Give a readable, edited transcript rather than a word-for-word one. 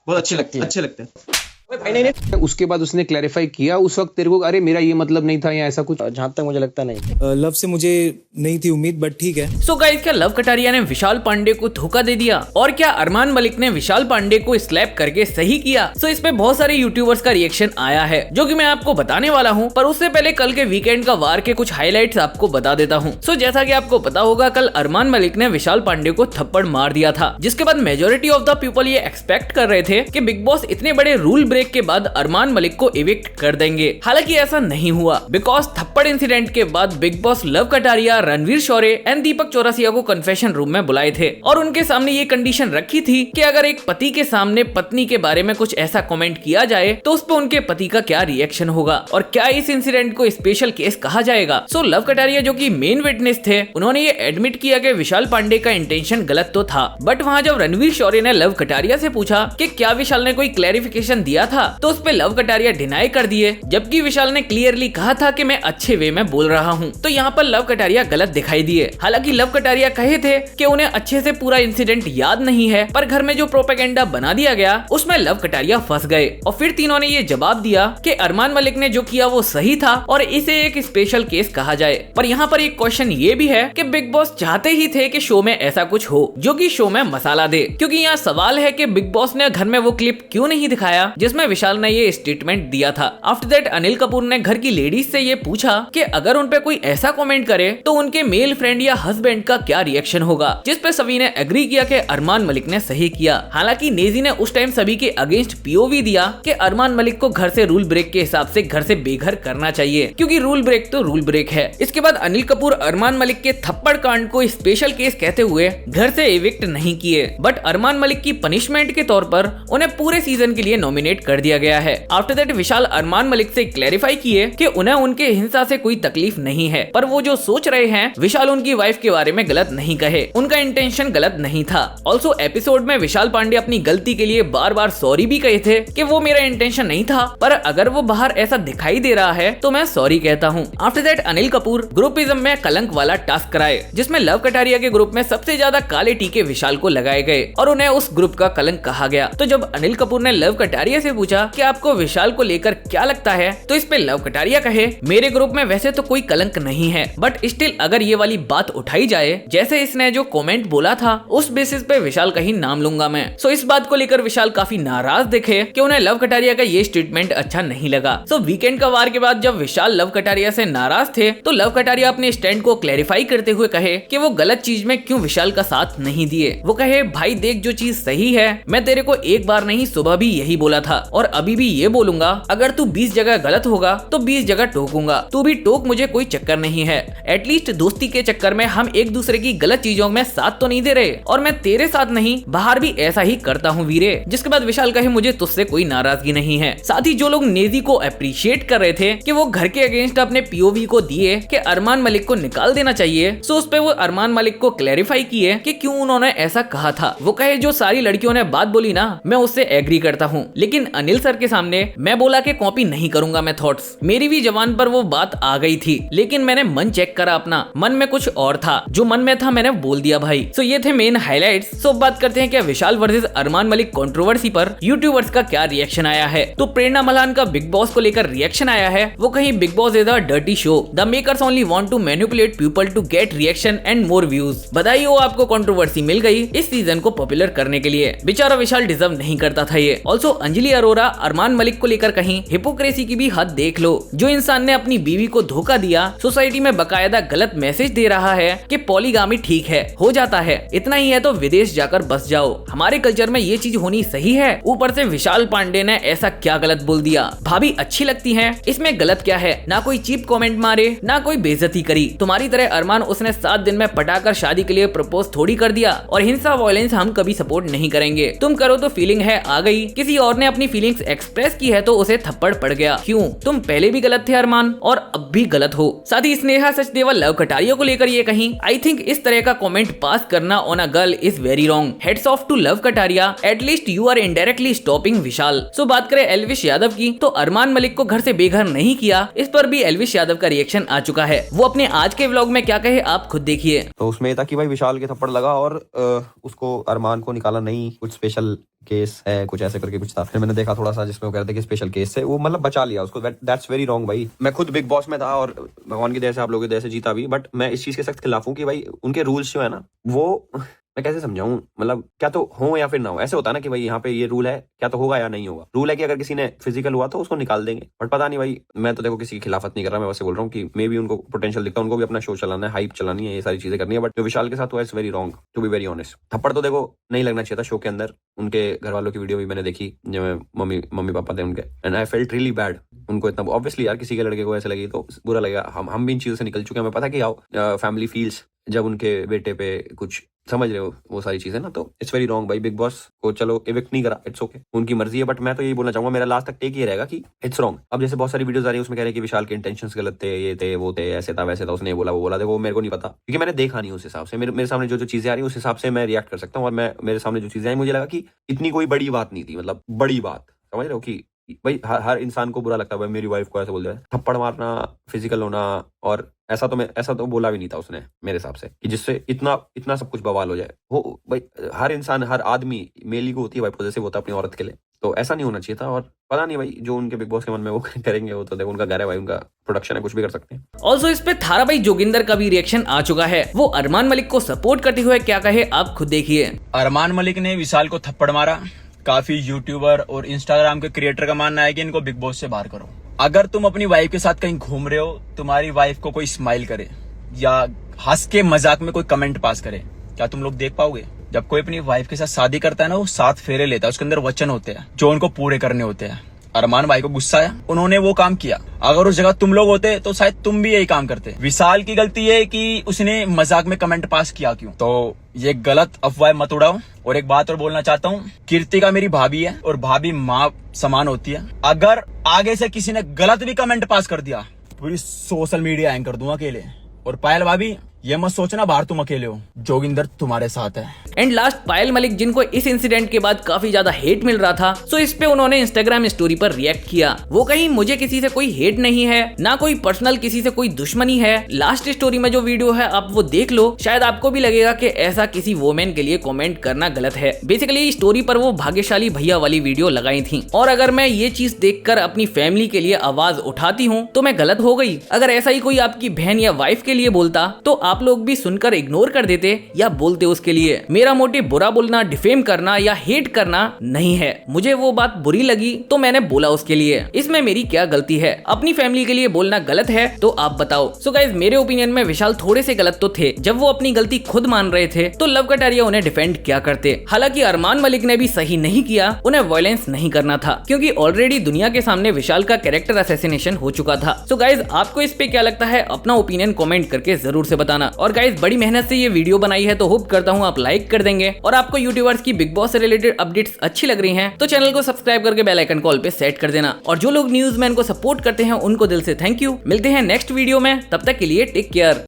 बहुत अच्छे लगते हैं। भाई नहीं, उसके बाद उसने क्लैरिफाई किया उस वक्त तेरे को, अरे मेरा ये मतलब नहीं था या ऐसा कुछ? जहां तक मुझे लगता नहीं। लव से मुझे नहीं थी उम्मीद, बट ठीक है। सो गाइस, क्या लव कटारिया ने विशाल पांडे को धोखा दे दिया? और क्या अरमान मलिक ने विशाल पांडे को स्लैप करके सही किया? सो इस पे बहुत सारे यूट्यूबर्स का रिएक्शन आया है, जो कि मैं आपको बताने वाला हूँ। पर उससे पहले कल के वीकेंड का वार के कुछ हाईलाइट्स आपको बता देता हूँ। सो जैसा कि आपको पता होगा, कल अरमान मलिक ने विशाल पांडे को थप्पड़ मार दिया था, जिसके बाद मेजोरिटी ऑफ द पीपल ये एक्सपेक्ट कर रहे थे कि बिग बॉस इतने बड़े रूल ब्रेक के बाद अरमान मलिक को इविक्ट कर देंगे। हालांकि ऐसा नहीं हुआ, बिकॉज थप्पड़ इंसिडेंट के बाद Bigg Boss Love Kataria, Ranveer Shaurya and Deepak Chaurasia को कन्फेशन रूम में बुलाए थे और उनके सामने ये कंडीशन रखी थी कि अगर एक पति के सामने पत्नी के बारे में कुछ ऐसा कमेंट किया जाए तो उस पर उनके पति का क्या रिएक्शन होगा और क्या इस इंसिडेंट को स्पेशल केस कहा जाएगा। सो लव कटारिया, जो कि मेन विटनेस थे, उन्होंने ये एडमिट किया कि विशाल पांडे का इंटेंशन गलत तो था। बट वहाँ जब रणवीर शौर्य ने लव कटारिया से पूछा कि क्या विशाल ने कोई क्लैरिफिकेशन दिया था, तो उस पे लव कटारिया डिनाई कर दिए, जबकि विशाल ने क्लियरली कहा था कि मैं अच्छे वे में बोल रहा हूँ। तो यहाँ पर लव कटारिया गलत दिखाई दिए। हालांकि लव कटारिया कहे थे कि उन्हें अच्छे से पूरा इंसिडेंट याद नहीं है, पर घर में जो प्रोपेगेंडा बना दिया गया उसमें लव कटारिया फंस गए। और फिर तीनों ने ये जवाब दिया कि अरमान मलिक ने जो किया वो सही था और इसे एक स्पेशल केस कहा जाए। पर यहाँ पर एक क्वेश्चन ये भी है कि बिग बॉस चाहते ही थे कि शो में ऐसा कुछ हो जो कि शो में मसाला दे, क्योंकि यहाँ सवाल है कि बिग बॉस ने घर में वो क्लिप क्यों नहीं दिखाया जिसमें विशाल ने ये स्टेटमेंट दिया था। आफ्टर दैट अनिल कपूर ने घर की लेडीज से ये पूछा कि अगर उन पे कोई ऐसा कमेंट करे तो उनके मेल फ्रेंड या हस्बैंड का क्या रिएक्शन होगा, जिस पे सभी ने एग्री किया कि अरमान मलिक ने सही किया। हालांकि नेजी ने उस टाइम सभी के अगेंस्ट पीओवी दिया कि अरमान मलिक को घर से रूल ब्रेक के हिसाब से घर से बेघर करना चाहिए, क्योंकि रूल ब्रेक तो रूल ब्रेक है। इसके बाद अनिल कपूर अरमान मलिक के थप्पड़ कांड को स्पेशल केस कहते हुए घर से एविक्ट नहीं किए, बट अरमान मलिक की पनिशमेंट के तौर पर उन्हें पूरे सीजन के लिए नॉमिनेट कर दिया गया है। आफ्टर दैट विशाल अरमान मलिक से क्लैरिफाई किए कि उन्हें उनके हिंसा से कोई तकलीफ नहीं है, पर वो जो सोच रहे हैं विशाल उनकी वाइफ के बारे में गलत नहीं कहे, उनका इंटेंशन गलत नहीं था। ऑल्सो एपिसोड में विशाल पांडे अपनी गलती के लिए बार बार सॉरी भी कहे थे कि वो मेरा इंटेंशन नहीं था, पर अगर वो बाहर ऐसा दिखाई दे रहा है तो मैं सॉरी कहता हूँ। After that Anil Kapoor groupism में कलंक वाला टास्क कराए, जिसमें लव कटारिया के ग्रुप में सबसे ज्यादा काले टीके विशाल को लगाए गए और उन्हें उस ग्रुप का कलंक कहा गया। तो जब अनिल कपूर ने लव कटारिया से पूछा कि आपको विशाल को लेकर क्या लगता है, तो इस पे लव कटारिया कहे, मेरे ग्रुप में वैसे तो कोई कलंक नहीं है, बट स्टिल अगर ये वाली बात उठाई जाए जैसे इसने जो कमेंट बोला था, उस बेसिस पे विशाल का ही नाम लूंगा मैं। सो इस बात को लेकर विशाल काफी नाराज दिखे कि उन्हें लव कटारिया का ये स्टेटमेंट अच्छा नहीं लगा। सो वीकेंड का वार के बाद जब विशाल लव कटारिया से नाराज थे तो लव कटारिया अपने स्टैंड को क्लैरिफाई करते हुए कहे कि वो गलत चीज में क्यों विशाल का साथ नहीं दिए। वो कहे, भाई देख, जो चीज सही है मैं तेरे को एक बार नहीं सुबह भी यही बोला था और अभी भी ये बोलूंगा, अगर तू 20 जगह गलत होगा तो 20 जगह टोकूंगा, तू भी टोक, मुझे कोई चक्कर नहीं है। एटलीस्ट दोस्ती के चक्कर में हम एक दूसरे की गलत चीजों में साथ तो नहीं दे रहे, और मैं तेरे साथ नहीं बाहर भी ऐसा ही करता हूँ वीरे। जिसके बाद विशाल कहे, मुझे तुझसे कोई नाराजगी नहीं है। साथ ही जो लोग नेजी को अप्रिशिएट कर रहे थे कि वो घर के अगेंस्ट अपने पीओवी को दिए कि अरमान मलिक को निकाल देना चाहिए, सो उस पे वो अरमान मलिक को क्लैरिफाई किए कि क्यों उन्होंने ऐसा कहा था। वो कहे, जो सारी लड़कियों ने बात बोली ना, मैं उससे एग्री करता हूँ, लेकिन अनिल सर के सामने मैं बोला कि कॉपी नहीं करूंगा मैं थॉट्स, मेरी भी जबान पर वो बात आ गई थी, लेकिन मैंने मन चेक करा, अपना मन में कुछ और था, जो मन में था मैंने बोल दिया भाई। सो ये थे मेन हाइलाइट्स। सो बात करते हैं कि विशाल वर्सेस अरमान मलिक कंट्रोवर्सी पर यूट्यूबर्स का क्या रिएक्शन आया है। तो प्रेरणा मलान का बिग बॉस को लेकर रिएक्शन आया है। वो कहीं Bigg Boss is a dirty show, the makers only want to manipulate people to get reaction and more views. बधाई हो, आपको कंट्रोवर्सी मिल गई इस सीजन को पॉपुलर करने के लिए। बेचारा विशाल डिजर्व नहीं करता था ये। ऑल्सो अंजलि अरोरा अरमान मलिक को लेकर कहीं हिपोक्रेसी की भी हद देख लो। जो इंसान ने अपनी बीवी को धोखा दिया, सोसाइटी में बकायदा गलत मैसेज दे रहा है कि पॉलीगामी ठीक है, हो जाता है, इतना ही है तो विदेश जाकर बस जाओ, हमारे कल्चर में ये चीज होनी सही है। ऊपर से विशाल पांडे ने ऐसा क्या गलत बोल दिया, भाभी अच्छी लगती हैं, इसमें गलत क्या है, ना कोई चीप कमेंट मारे ना कोई बेइज्जती करी। तुम्हारी तरह अरमान उसने 7 दिन में पटाकर शादी के लिए प्रपोज थोड़ी कर दिया, और हिंसा वायलेंस हम कभी सपोर्ट नहीं करेंगे। तुम करो तो फीलिंग है आ गई, किसी और ने अपनी फीलिंग्स एक्सप्रेस की है तो उसे थप्पड़ पड़ गया। क्यों, तुम पहले भी गलत थे अरमान और अब भी गलत हो। साथ ही स्नेहा सचदेवा लव कटारिया को लेकर ये कहीं, आई थिंक इस तरह का कमेंट पास करना on a girl is very wrong. Heads off to Love Kataria, at least you are indirectly stopping Vishal. So बात करें एल्विश यादव की, तो अरमान मलिक को घर से बेघर नहीं किया, इस पर भी एल्विश यादव का रिएक्शन आ चुका है। वो अपने आज के व्लॉग में क्या कहे आप खुद देखिए। तो उसमें था कि भाई विशाल के थप्पड़ लगा और उसको अरमान को निकाला नहीं, कुछ स्पेशल केस है, कुछ ऐसे करके कुछ था। फिर मैंने देखा थोड़ा सा जिसमें वो कह रहे थे कि स्पेशल केस है, वो मतलब बचा लिया उसको। दैट्स वेरी रॉन्ग भाई। मैं खुद बिग बॉस में था और भगवान की दया से, आप लोगों की दया से जीता भी, बट मैं इस चीज के सख्त खिलाफ हूँ कि भाई उनके रूल्स जो है ना, वो मैं कैसे समझाऊं, मतलब क्या तो हो या फिर ना हो। ऐसे होता है ना कि भाई यहाँ पे ये रूल है, क्या तो होगा या नहीं होगा। रूल है कि अगर किसी ने फिजिकल हुआ तो उसको निकाल देंगे, बट पता नहीं भाई। मैं तो देखो किसी की खिलाफत नहीं कर रहा, मैं वैसे बोल रहा हूँ कि मे भी उनको पोटेंशियल दिखता है, उनको भी अपना शो चलाना है, हाइप चलानी है, ये सारी चीजें करनी है। बट जो विशाल के साथ हुआ it's very wrong, to be very honest. थप्पड़ तो देखो नहीं लगना चाहिए था शो के अंदर। उनके घर वालों की वीडियो भी मैंने देखी, जो मम्मी पापा थे उनके, and I felt really bad. उनको इतना ऑब्वियसली यार किसी के लड़के को ऐसे लगी तो बुरा लगेगा। हम भी इन चीजों से निकल चुके हैं, हमें पता कि आओ फैमिली फील्स जब उनके बेटे पे कुछ, समझ रहे हो वो सारी चीजें ना। तो इट्स वेरी रॉन्ग भाई। बिग बॉस को चलो इविक्ट नहीं करा, इट्स ओके, उनकी मर्जी है, बट मैं तो यही बोलना चाहूंगा, मेरा लास्ट तक टेक ये रहेगा कि इट्स रॉन्ग। अब जैसे बहुत सारी वीडियोस आ रही है उसमें कह रहे हैं कि विशाल के इंटेंशंस गलत थे, ये थे वो थे, ऐसे था वैसे था, उसने बोला वो बोला। देखो मेरे को नहीं पता, क्योंकि मैंने देखा नहीं उस हिसाब से। मेरे सामने जो चीजें आ रही है उस हिसाब से मैं रिएक्ट कर सकता हूँ। और मेरे सामने जो चीजें आई मुझे लगा कि इतनी कोई बड़ी बात नहीं थी, मतलब बड़ी बात, समझ रहे हो कि भाई हर इंसान को बुरा लगता है भाई मेरी वाइफ को ऐसे बोल दिया, थप्पड़ मारना, फिजिकल होना, और ऐसा तो बोला भी नहीं था उसने मेरे हिसाब से कि जिससे इतना सब कुछ बवाल हो जाए। वो भाई हर इंसान, हर आदमी, मेल ईगो होती है भाई, पॉजिटिव होता है अपनी औरत के लिए, तो ऐसा नहीं होना चाहिए था। और पता नहीं भाई जो उनके बिग बॉस के मन में वो करेंगे, वो तो देखो उनका घर है भाई, उनका प्रोडक्शन है, कुछ भी कर सकते हैं। ऑल्सो इस पे थारा भाई जोगिंदर का भी रिएक्शन आ चुका है। वो अरमान मलिक को सपोर्ट करते हुए क्या कहे आप खुद देखिए। अरमान मलिक ने विशाल को थप्पड़ मारा। काफी यूट्यूबर और इंस्टाग्राम के क्रिएटर का मानना है कि इनको बिग बॉस से बाहर करो। अगर तुम अपनी वाइफ के साथ कहीं घूम रहे हो, तुम्हारी वाइफ को कोई स्माइल करे या हंस के मजाक में कोई कमेंट पास करे, क्या तुम लोग देख पाओगे? जब कोई अपनी वाइफ के साथ शादी करता है ना, वो 7 फेरे लेता है, उसके अंदर वचन होते हैं जो उनको पूरे करने होते हैं। अरमान भाई को गुस्सा आया, उन्होंने वो काम किया। अगर उस जगह तुम लोग होते तो शायद तुम भी यही काम करते। विशाल की गलती है कि उसने मजाक में कमेंट पास किया क्यों, तो ये गलत अफवाह मत उड़ाओ। और एक बात और बोलना चाहता हूँ, कीर्तिका मेरी भाभी है और भाभी माँ समान होती है। अगर आगे से किसी ने गलत भी कमेंट पास कर दिया, पूरी सोशल मीडिया हैंग कर दूंगा अकेले। और पायल भाभी, ये मत सोचना बाहर तुम अकेले हो, जोगिंदर तुम्हारे साथ है। एंड लास्ट पायल मलिक, जिनको इस इंसिडेंट के बाद काफी ज्यादा हेट मिल रहा था, सो इस पे उन्होंने इंस्टाग्राम स्टोरी पर रिएक्ट किया। वो कहीं मुझे किसी से कोई हेट नहीं है, ना कोई पर्सनल किसी से कोई दुश्मनी है। लास्ट स्टोरी में जो वीडियो है आप वो देख लो, शायद आपको भी लगेगा कि ऐसा किसी वोमेन के लिए कमेंट करना गलत है। बेसिकली स्टोरी पर वो भाग्यशाली भैया वाली वीडियो लगाई थी। और अगर मैं ये चीज देखकर अपनी फैमिली के लिए आवाज उठाती हूँ तो मैं गलत हो गई। अगर ऐसा ही कोई आपकी बहन या वाइफ के लिए बोलता तो आप लोग भी सुनकर इग्नोर कर देते या बोलते उसके लिए। मेरा मोटिव बुरा बोलना, डिफेम करना या हेट करना नहीं है। मुझे वो बात बुरी लगी तो मैंने बोला उसके लिए। इसमें मेरी क्या गलती है? अपनी फैमिली के लिए बोलना गलत है तो आप बताओ। सो गाइस, मेरे ओपिनियन में विशाल थोड़े से गलत तो थे। जब वो अपनी गलती खुद मान रहे थे तो लव कटारिया उन्हें डिफेंड क्या करते। हालांकि अरमान मलिक ने भी सही नहीं किया, उन्हें वायलेंस नहीं करना था, क्योंकि ऑलरेडी दुनिया के सामने विशाल का कैरेक्टर असैसिनेशन हो चुका था। सो गाइस, आपको इस पे क्या लगता है? अपना ओपिनियन कमेंट करके जरूर से बताना। और गाइस, बड़ी मेहनत से ये वीडियो बनाई है तो होप करता हूँ आप लाइक कर देंगे। और आपको यूट्यूबर्स की बिग बॉस से रिलेटेड अपडेट्स अच्छी लग रही हैं तो चैनल को सब्सक्राइब करके बेल आइकन कॉल पे सेट कर देना। और जो लोग न्यूज़मैन को सपोर्ट करते हैं उनको दिल से थैंक यू। मिलते हैं नेक्स्ट वीडियो में, तब तक के लिए टेक केयर।